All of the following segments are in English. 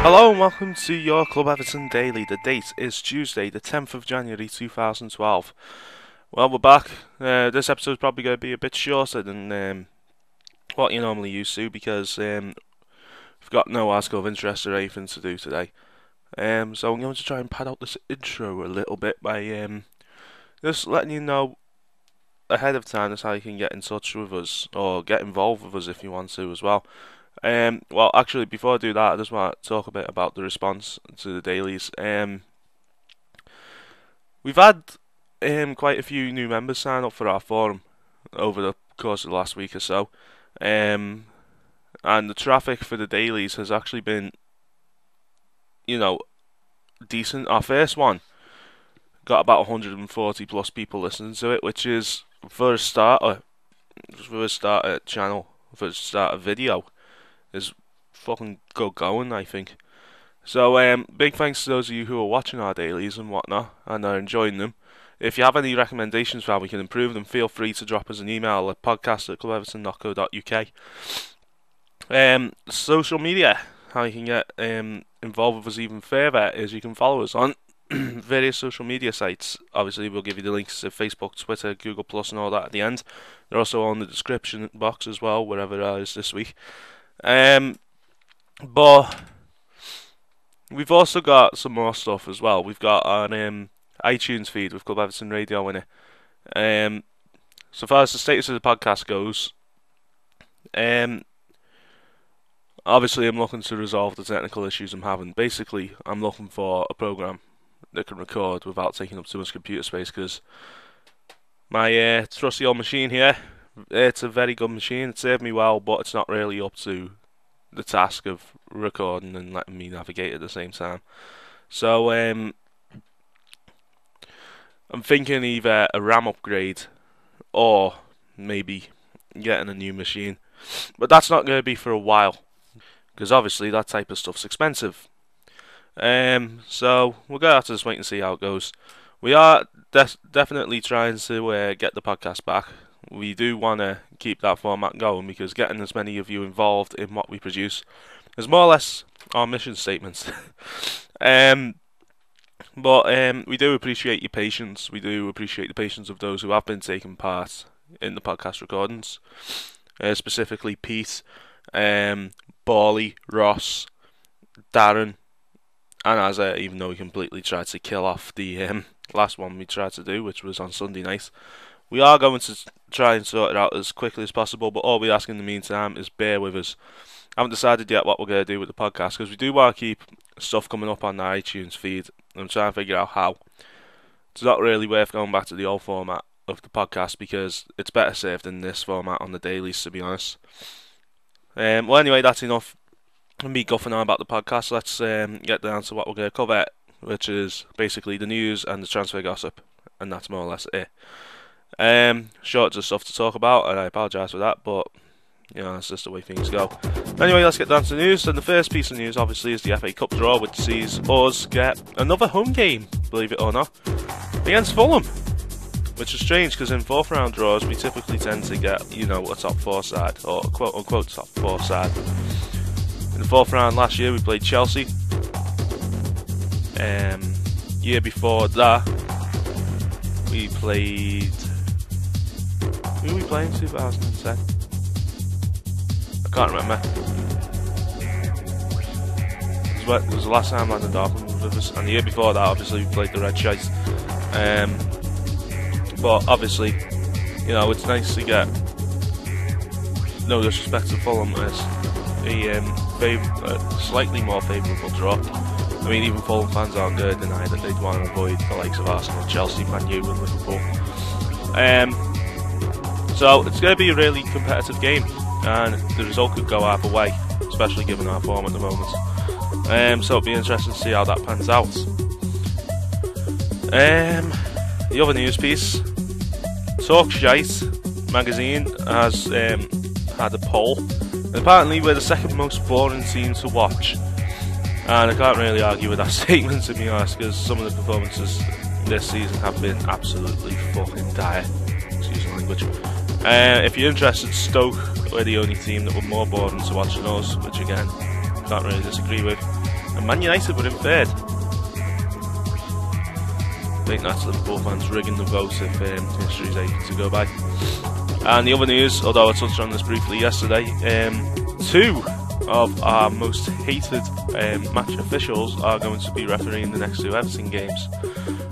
Hello and welcome to your Club Everton Daily. The date is Tuesday, the 10th of January 2012. Well, we're back. This episode is probably going to be a bit shorter than what you're normally used to because we've got no article of interest or anything to do today. So I'm going to try and pad out this intro a little bit by just letting you know ahead of time that's how you can get in touch with us or get involved with us if you want to as well. Well, actually, before I do that, I just want to talk a bit about the response to the dailies. We've had quite a few new members sign up for our forum over the course of the last week or so, and the traffic for the dailies has actually been, decent. Our first one got about 140 plus people listening to it, which is for a starter channel, for a starter video, is fucking good going, I think. So big thanks to those of you who are watching our dailies and whatnot and are enjoying them. If you have any recommendations for how we can improve them, feel free to drop us an email at podcast@clubeverton.co.uk. Social media, how you can get involved with us even further is you can follow us on various social media sites. Obviously, we'll give you the links to Facebook, Twitter, Google Plus, and all that at the end. They're also on the description box as well, wherever it is this week. But we've also got some more stuff as well. We've got an iTunes feed with Club Everton Radio in it. So far as the status of the podcast goes, obviously I'm looking to resolve the technical issues I'm having. Basically, I'm looking for a program that can record without taking up too much computer space, because my trusty old machine here, it's a very good machine. It served me well, but it's not really up to the task of recording and letting me navigate at the same time. So I'm thinking either a RAM upgrade or maybe getting a new machine. But that's not going to be for a while, because obviously that type of stuff's expensive. So we're going to have to just wait and see how it goes. We are definitely trying to get the podcast back. We do want to keep that format going, because getting as many of you involved in what we produce is more or less our mission statement. But we do appreciate your patience. We do appreciate the patience of those who have been taking part in the podcast recordings. Specifically Pete, Borley, Ross, Darren, and Azza, even though we completely tried to kill off the last one we tried to do, which was on Sunday night. We are going to try and sort it out as quickly as possible, but all we ask in the meantime is bear with us. I haven't decided yet what we're going to do with the podcast, because we do want to keep stuff coming up on the iTunes feed. I'm trying to figure out how. It's not really worth going back to the old format of the podcast, because it's better served in this format on the dailies, to be honest. Well, anyway, that's enough of me guffing on about the podcast. Let's get down to what we're going to cover, which is basically the news and the transfer gossip, and that's more or less it. Short of stuff to talk about, and I apologise for that, but that's just the way things go. Anyway, let's get down to the news. And the first piece of news, obviously, is the FA Cup draw, which sees us get another home game, believe it or not, against Fulham, which is strange, because in fourth round draws we typically tend to get a top four side, or a quote unquote top four side. In the fourth round last year we played Chelsea. Year before that we played, who did we play in 2010? I can't remember. It was the last time Landon Dorfman was with us, and the year before that obviously we played the Red Shite. But obviously, it's nice to get, no disrespect to Fulham, as a slightly more favourable draw. I mean, even Fulham fans aren't going to deny that they'd want to avoid the likes of Arsenal, Chelsea, Man U and Liverpool. So it's going to be a really competitive game, and the result could go either way, especially given our form at the moment. So it'll be interesting to see how that pans out. The other news piece, Talk Shite magazine has had a poll. Apparently we're the second most boring team to watch, and I can't really argue with that statement, to be honest, because some of the performances this season have been absolutely fucking dire. Excuse the language. If you're interested, Stoke were the only team that were more boring to watch than us, which again, can't really disagree with. and Man United were in third. I think that's Liverpool fans rigging the vote if history is able to go by. And the other news, although I touched on this briefly yesterday, two of our most hated match officials are going to be refereeing the next two Everton games.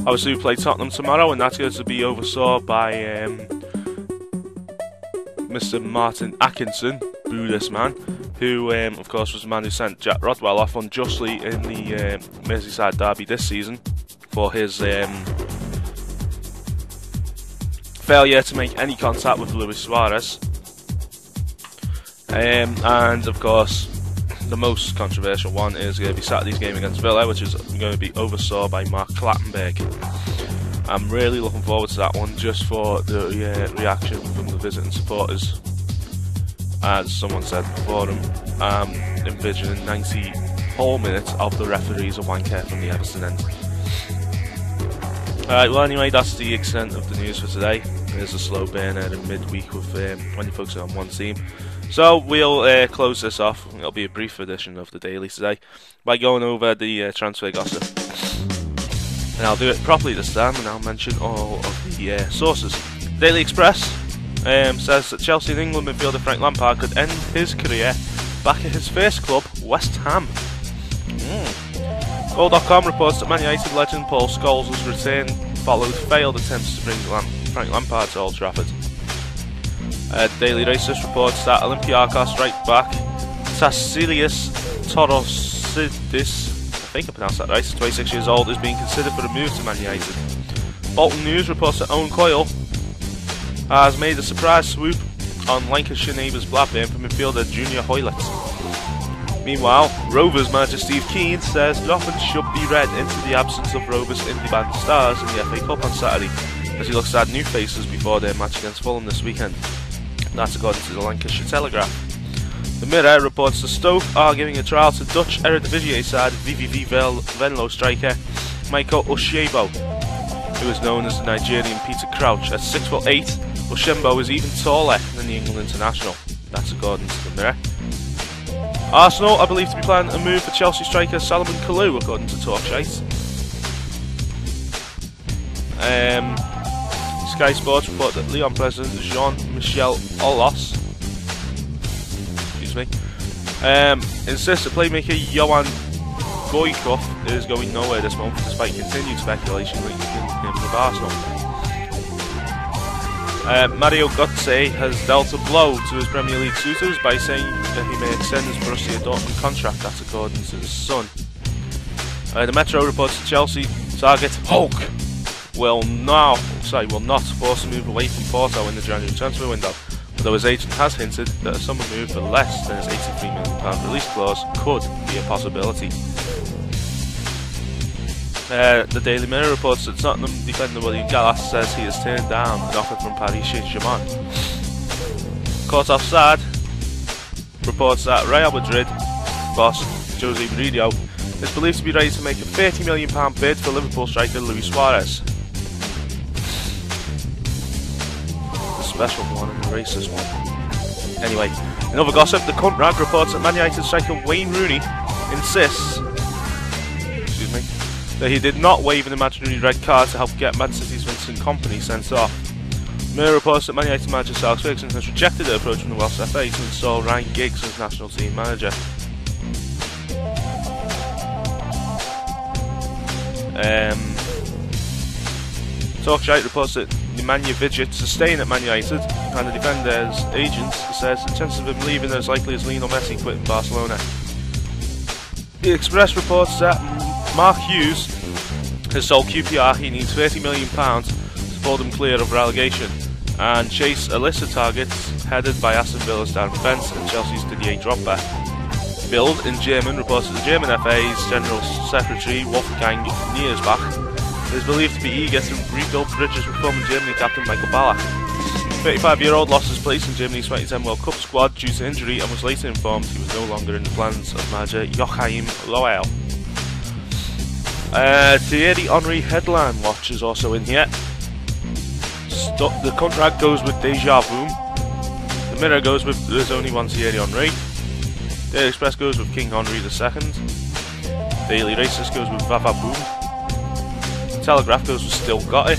Obviously we play Tottenham tomorrow, and that's going to be oversaw by Mr. Martin Atkinson, boo this man, who of course was the man who sent Jack Rodwell off unjustly in the Merseyside derby this season for his failure to make any contact with Luis Suarez. And of course the most controversial one is going to be Saturday's game against Villa, which is going to be oversaw by Mark Clattenburg. I'm really looking forward to that one, just for the reaction from the visiting supporters. As someone said before them, I'm envisioning 90 whole minutes of the referees a wanker from the Everton end. Alright, well anyway, that's the extent of the news for today. There's a slow burner in midweek with when you focus on one team. So we'll close this off. It'll be a brief edition of the Daily today by going over the transfer gossip. And I'll do it properly this time, and I'll mention all of the sources. Daily Express says that Chelsea and England midfielder Frank Lampard could end his career back at his first club, West Ham. Goal.com reports that Man United legend Paul Scholes' return followed failed attempts to bring Frank Lampard to Old Trafford. Daily Racist reports that Olympiacos right back Tassilius Torosidis, I think I pronounced that right, 26 years old, is being considered for a move to Man United. Bolton News reports that Owen Coyle has made a surprise swoop on Lancashire neighbours Blackburn for midfielder Junior Hoylett. Meanwhile, Rovers manager Steve Keane says nothing should be read into the absence of Rovers indie band stars in the FA Cup on Saturday, as he looks to add new faces before their match against Fulham this weekend. That's according to the Lancashire Telegraph. The Mirror reports that Stoke are giving a trial to Dutch Eredivisie side VVV Venlo striker Michael Oshebo, who is known as the Nigerian Peter Crouch. At 6'8", Oshebo is even taller than the England international. That's according to the Mirror. Arsenal are believed to be planning a move for Chelsea striker Salomon Kalou, according to Talkshite. Sky Sports report that Lyon president Jean-Michel Aulas insists that playmaker Johan Goykoff is going nowhere this month, despite continued speculation linking him with Arsenal. Mario Götze has dealt a blow to his Premier League suitors by saying that he may extend his Borussia Dortmund contract. That's according to the Sun. The Metro reports that Chelsea target Hulk will not force a move away from Porto in the January transfer window, although his agent has hinted that a summer move for less than his £83 million release clause could be a possibility. The Daily Mirror reports that Tottenham defender William Gallas says he has turned down an offer from Paris Saint-Germain. Caught Offside reports that Real Madrid boss Jose Mourinho is believed to be ready to make a £30 million bid for Liverpool striker Luis Suarez. Special one and the racist one. Anyway, in other gossip, the Cunt Rag reports that Man United striker Wayne Rooney insists that he did not wave an imaginary red card to help get Man City's Vincent Kompany sent off. Mirror reports that Man United manager Alex Ferguson has rejected the approach from the Welsh FA to install Ryan Giggs as national team manager. Talkshite reports that Nemanja Vidic is staying at Man United, and the defender's agent says the chances of him leaving are as likely as Lionel Messi quitting Barcelona. The Express reports that Mark Hughes has told QPR he needs £30 million to pull them clear of relegation, and chase a list of targets headed by Aston Villa's Darren Bent and Chelsea's Didier Drogba. Bild in German reports that the German FA's General Secretary Wolfgang Niersbach is believed to be eager to rebuild bridges with former Germany captain Michael Ballack. The 35-year-old lost his place in Germany's 2010 World Cup squad due to injury and was later informed he was no longer in the plans of manager Joachim Low. Thierry Henry headline watch is also in here. The contract goes with Deja Vu. The Mirror goes with There's Only One Thierry Henry. The Express goes with King Henry II. Daily Racist goes with Vava Boom. Telegraph goes with Still Got It.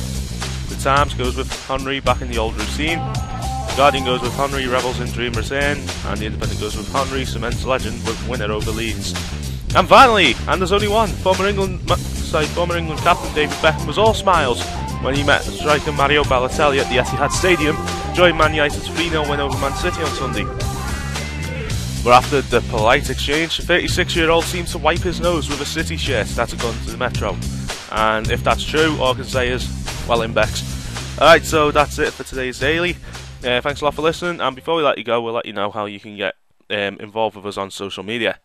The Times goes with Henry back in the old routine. The Guardian goes with Henry Rebels in Dream Return. And the Independent goes with Henry Cements Legend with winner over Leeds. And finally, and there's only one, former England captain David Beckham was all smiles when he met striker Mario Balotelli at the Etihad Stadium, joined Man United's 3-0 win over Man City on Sunday. But after the polite exchange, the 36-year-old seemed to wipe his nose with a City shirt that had gone to the Metro. And if that's true, all I can say is, well in Becks. Alright, so that's it for today's Daily. Thanks a lot for listening, and before we let you go, we'll let you know how you can get involved with us on social media.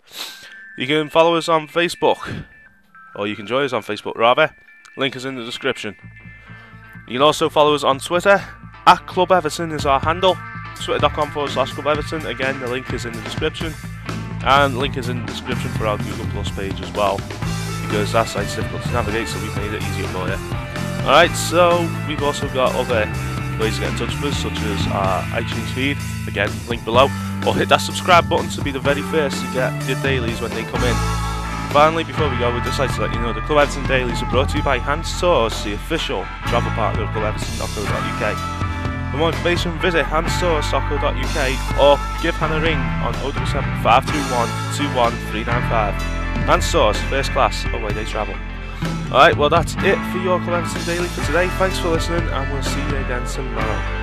You can follow us on Facebook, or you can join us on Facebook rather. Link is in the description. You can also follow us on Twitter. At Club Everton is our handle. Twitter.com/Club Everton. Again, the link is in the description. And the link is in the description for our Google Plus page as well, because that site's difficult to navigate, so we've made it easier for you. Alright, so we've also got other ways to get in touch with us, such as our iTunes feed. Again, link below. Or hit that subscribe button to be the very first to get your dailies when they come in. Finally, before we go, we'd just like to let you know the Club Everton Dailies are brought to you by Hans Tours, the official travel partner of clubeverton.co.uk. For more information, visit hanstours.co.uk or give Hannah a ring on 077 521 21395. Hans Tours, first class, away day travel. Alright, well that's it for your Club Everton Daily for today. Thanks for listening, and we'll see you again tomorrow.